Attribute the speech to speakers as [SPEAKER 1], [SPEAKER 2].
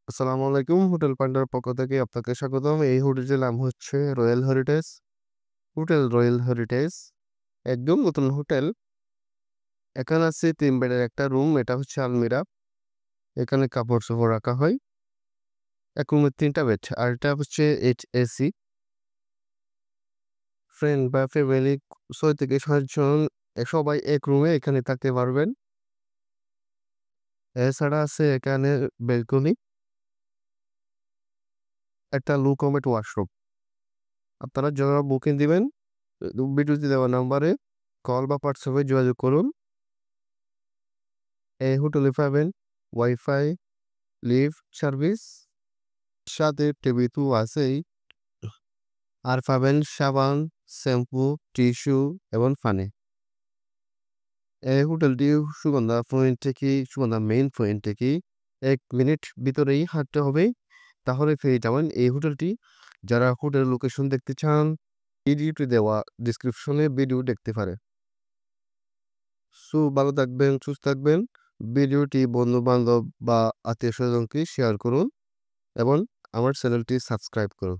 [SPEAKER 1] আসসালামু আলাইকুম। হোটেল পান্ডার পক্ষ থেকে আপনাকে স্বাগতম। এই হোটেলটির নাম হচ্ছে royal heritage. Hotel royal heritage একদম নতুন হোটেল। এখানে আছে ৩ বেডের একটা রুম। এটা হচ্ছে আলমিরা। এখানে কাপড়-চোপড় রাখা হয়। এক রুমে ৩ টা বেড। আর এটা হচ্ছে এসি। ফ্রেন্ড বা ফ্যামিলি ৬ থেকে ৭ জন সবাই এক রুমে এখানে থাকতে পারবেন। এছাড়া আছে এখানে ব্যালকনি, একটা লো কমোড ওয়াশরুম। আপনারা যারা বুকিং দিবেন ভিডিওতে দেওয়া নাম্বারে কল বা হোয়াটসঅ্যাপে যোগাযোগ করুন। এই হোটেলে পাবেন ওয়াইফাই, লিফট সার্ভিস, সাথে টিভি তো আছেই। আর পাবেন সাবান, শ্যাম্পু, টিস্যু এবং পানি। এই হোটেলটি সুগন্ধা মেইন পয়েন্ট থেকে ১ মিনিট ভিতরেই হাঁটতে হবে। তাহলে পেয়ে যাবেন এই হোটেলটি। যারা হোটেল লোকেশন দেখতে চান, ভিডিওতে দেওয়া ডেসক্রিপশনে ভিডিও দেখতে পারেন। ভালো থাকবেন, সুস্থ থাকবেন। ভিডিওটি বন্ধু-বান্ধব বা আত্মীয়স্বজনকে শেয়ার করুন এবং আমার চ্যানেলটি সাবস্ক্রাইব করুন।